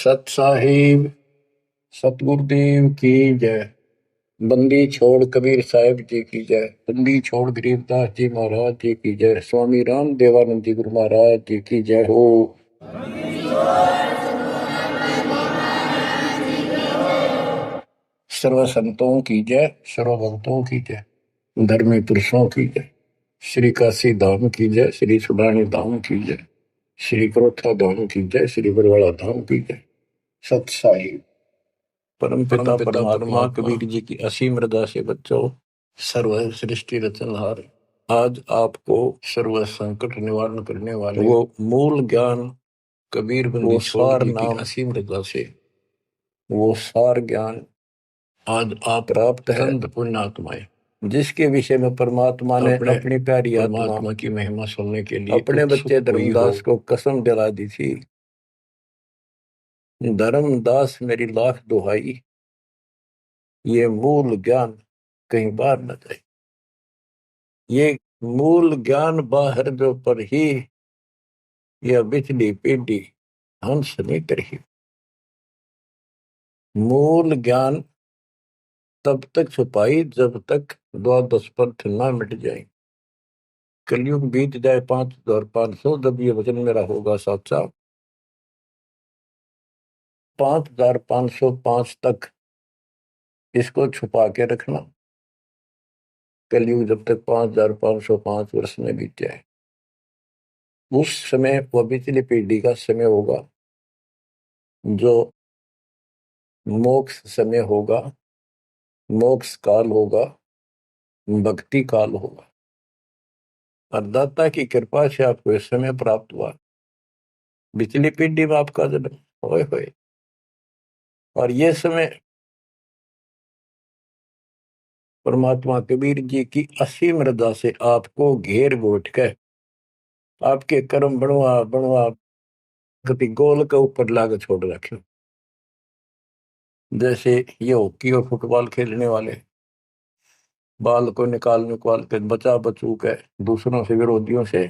सत साहिब सतगुरुदेव की जय। बंदी छोड़ कबीर साहिब जी की जय। बंदी छोड़ गरीबदास जी महाराज जी की जय। स्वामी राम देवानंद जी गुरु महाराज जी की जय हो। सर्व संतों की जय, सर्व भक्तों की जय, धर्मी पुरुषों की जय। श्री काशी धाम की जय, श्री सुब्राणी धाम की जय, श्री क्रोथा धाम की जय, श्री बरवाड़ा धाम की जय। सत साहिब परम पिता परमात्मा कबीर जी की असीम रजा से बच्चों, सर्व सृष्टि रचनहार आज आपको सर्व संकट निवारण करने वाले वो मूल ज्ञान कबीर बंदी सार नाम असीम रजा से वो सार ज्ञान आज आप प्राप्त है। संत पुण्यात्माएं जिसके विषय में परमात्मा ने अपनी प्यारी आत्मा की महिमा सुनने के लिए अपने बच्चे धर्मदास को कसम दिला दी थी। धर्मदास मेरी लाख दुहाई, ये मूल ज्ञान कहीं बाहर न जाए। ये मूल ज्ञान बाहर जो पर ही यह बिचली पीढ़ी हंस नहीं करी। मूल ज्ञान तब तक छुपाई जब तक द्वादश पंथ न मिट जाए। कलयुग बीत जाए 5500, जब ये वचन मेरा होगा साचा। 5505 तक इसको छुपा के रखना। कलयुग जब तक 5505 वर्ष में बीत जाए, उस समय वह बिचली पीढ़ी का समय होगा जो मोक्ष समय होगा, मोक्ष काल होगा, भक्ति काल होगा। और दाता की कृपा से आपको इस समय प्राप्त हुआ। बिचली पीढ़ी में आपका जन्म होए होए, और ये समय परमात्मा कबीर जी की असीम रजा से आपको घेर घोट कर आपके कर्म बनवा बनवा कभी गोल के ऊपर लाके छोड़ रखे। जैसे ये हॉकी और फुटबॉल खेलने वाले बाल को निकाल के बचा बचू के दूसरों से विरोधियों से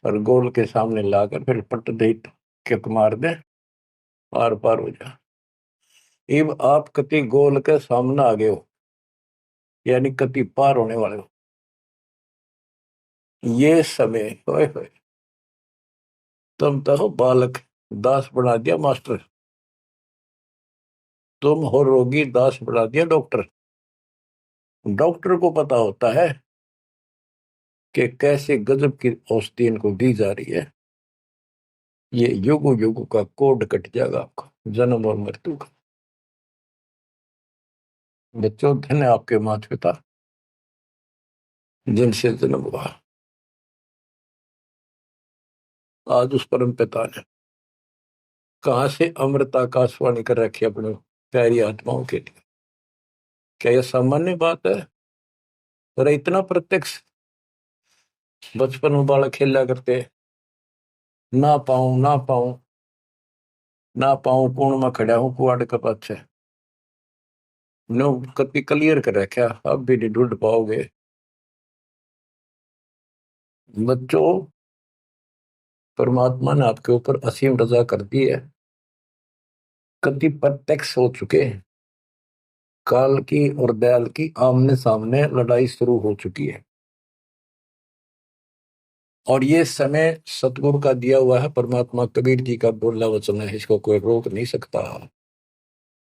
और गोल के सामने लाकर फिर पट दे किक मार दे, पार पार हो जा। अब आप कति गोल के सामने आ गए हो, यानी कति पार होने वाले हो। ये समय होए होए तुम तो बालक दास बना दिया मास्टर, तुम हो रोगी दास बना दिया डॉक्टर। डॉक्टर को पता होता है कि कैसे गजब की औषधि इनको दी जा रही है। ये युगों युगों का कोड कट जाएगा आपका, जन्म और मृत्यु का। बच्चों धन्य आपके माता पिता जिनसे जन्म हुआ। आज उस परम पिता ने कहां से अमृत आकाशवाणी कर रखी अपने प्यारी आत्माओं के लिए। क्या यह सामान्य बात है? अरे इतना प्रत्यक्ष बचपन में बालक खेला करते, ना पाऊं ना पाऊं ना पाऊं कौन में खड़ा हूं कुआड़ के पाछे नो कति क्लियर कर रखा, अब भी नहीं ढूंढ पाओगे। बच्चों परमात्मा ने आपके ऊपर असीम रजा कर दी है। कति प्रत्यक्ष हो चुके हैं, काल की और दयाल की आमने सामने लड़ाई शुरू हो चुकी है। और ये समय सतगुरु का दिया हुआ है, परमात्मा कबीर जी का बोला वचन है, इसको कोई रोक नहीं सकता।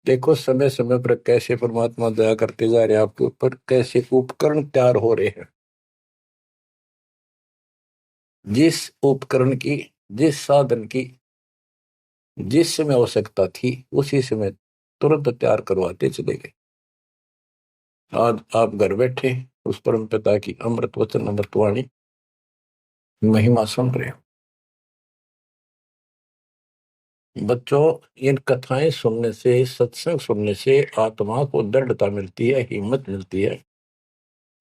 देखो समय समय पर कैसे परमात्मा दया करते जा रहे हैं आपके ऊपर, कैसे उपकरण तैयार हो रहे हैं। जिस उपकरण की, जिस साधन की जिस समय आवश्यकता थी उसी समय तुरंत तैयार करवाते चले गए। आज आप घर बैठे उस परम पिता की अमृत वचन अमृतवाणी महिमा सुन रहे हो। बच्चों इन कथाएं सुनने से, सत्संग सुनने से आत्मा को दृढ़ता मिलती है, हिम्मत मिलती है,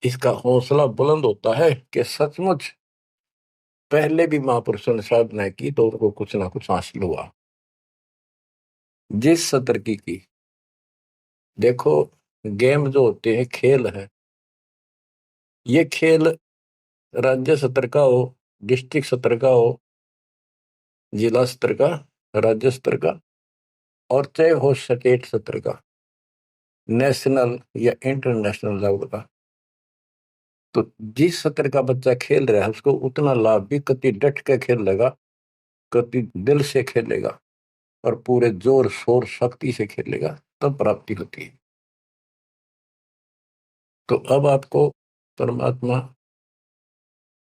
इसका हौसला बुलंद होता है कि सचमुच पहले भी महापुरुषों ने साधना की तो उनको कुछ ना कुछ हासिल हुआ। जिस सतर की देखो, गेम जो होते हैं, खेल है, ये खेल राज्य स्तर का हो, डिस्ट्रिक्ट स्तर का हो, जिला स्तर का, राज्य स्तर का, और चाहे हो स्टेट सत्र का, नेशनल या इंटरनेशनल लेवल का, तो जिस सत्र का बच्चा खेल रहा है उसको उतना लाभ भी कति डट के खेलेगा, कति दिल से खेलेगा और पूरे जोर शोर शक्ति से खेलेगा, तब प्राप्ति होती है। तो अब आपको परमात्मा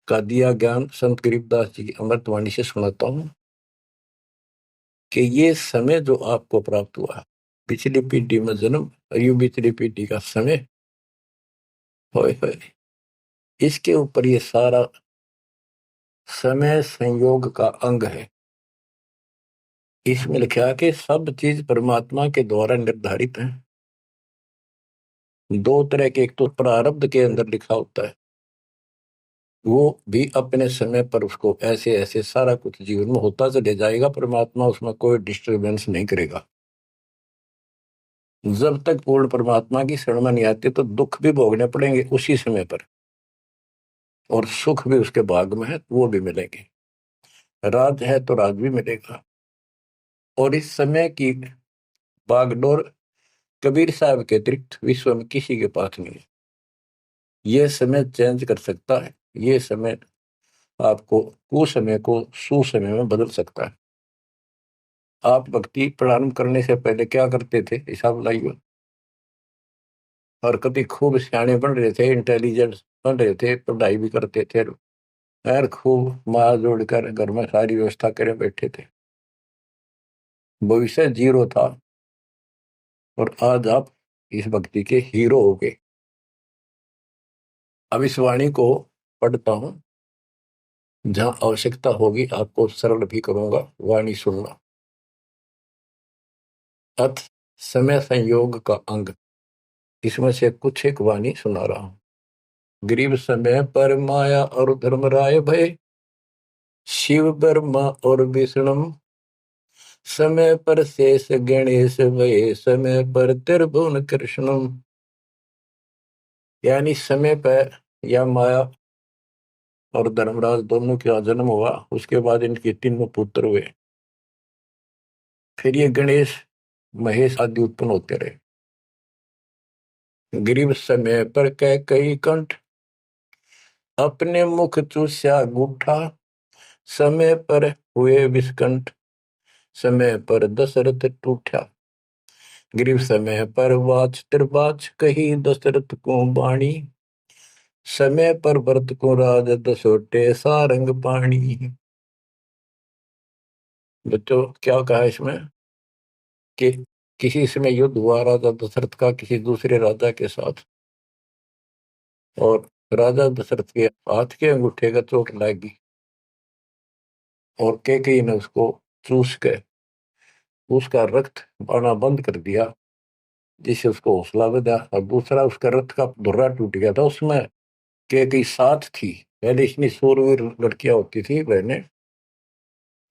का दिया ज्ञान संत गरीबदास जी की अमृतवाणी से सुनाता हूं कि ये समय जो आपको प्राप्त हुआ है, पिछली पीढ़ी में जन्म, अयु पिछली पीढ़ी का समय, होए होए, इसके ऊपर ये सारा समय संयोग का अंग है। इसमें लिखा कि सब चीज परमात्मा के द्वारा निर्धारित है। दो तरह के, एक तो प्रारब्ध के अंदर लिखा होता है, वो भी अपने समय पर उसको ऐसे ऐसे सारा कुछ जीवन में होता चले जाएगा, परमात्मा उसमें कोई डिस्टरबेंस नहीं करेगा। जब तक पूर्ण परमात्मा की शरण में नहीं आते तो दुख भी भोगने पड़ेंगे उसी समय पर, और सुख भी उसके भाग में है तो वो भी मिलेंगे। राज है तो राज भी मिलेगा। और इस समय की बागडोर कबीर साहब के अतिरिक्त विश्व में किसी के पास नहीं है। ये समय चेंज कर सकता है, ये समय आपको कुसमय को सुसमय में बदल सकता है। आप भक्ति प्रारंभ करने से पहले क्या करते थे, हिसाब लाइए। और कभी खूब सियाने बन रहे थे, इंटेलिजेंट बन रहे थे, पढ़ाई भी करते थे, यार खूब माँ जोड़कर घर में सारी व्यवस्था करे बैठे थे, भविष्य जीरो था। और आज आप इस भक्ति के हीरो हो गए। अब इस वाणी को पढ़ता हूं, जहां आवश्यकता होगी आपको सरल भी करूंगा, वाणी सुनना। अथ समय संयोग का अंग, इसमें से कुछ एक वाणी सुना रहा हूं। गरीब समय पर माया और धर्मराय भय, शिव ब्रह्मा और विष्णु, समय पर शेष गणेश भय, समय पर त्रिभुवन कृष्ण। यानी समय पर या माया और धर्मराज दोनों का जन्म हुआ, उसके बाद इनके तीनों पुत्र हुए, फिर ये गणेश महेश आदि उत्पन्न होते रहे। गरीब समय पर कह कई कंठ, अपने मुख चूस्या गूठा, समय पर हुए विस्कंठ, समय पर दशरथ टूठा। गरीब समय पर वाच त्रिवाच कही दशरथ को बाणी, समय पर भरत को राज दसोटे सारंग पाणी। बच्चों क्या कहा इसमें कि किसी समय युद्ध हुआ राजा दशरथ का किसी दूसरे राजा के साथ, और राजा दशरथ के हाथ के अंगूठे का चोट लगी और कैकेयी ने उसको चूस के उसका रक्त आना बंद कर दिया, जिससे उसको हौसला बढ़ा। और दूसरा, उसका रथ का धुर्रा टूट गया था, उसमें कैकेयी साथ थी। पहले इतनी शूरवीर लड़कियां होती थी, बहनें,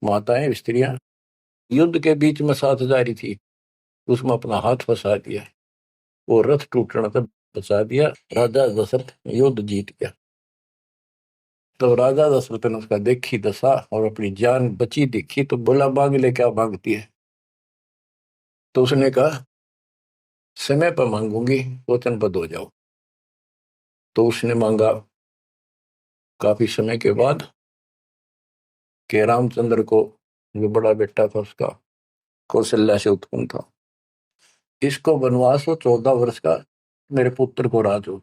माताएं, स्त्रियां, युद्ध के बीच में साथ जा रही थी, उसमें अपना हाथ फंसा दिया, वो रथ टूटने तक बचा दिया, राजा दशरथ युद्ध जीत गया। तो राजा दशरथ ने उसका देखी दशा और अपनी जान बची देखी, तो बोला मांग ले, क्या मांगती है। तो उसने कहा समय पर मांगूंगी, वचनबद्ध हो जाओ। तो उसने मांगा काफी समय के बाद कि रामचंद्र को, जो बड़ा बेटा था उसका, कौशल्या से उत्पन्न था, इसको वनवास हो 14 वर्ष का, मेरे पुत्र को राज हो।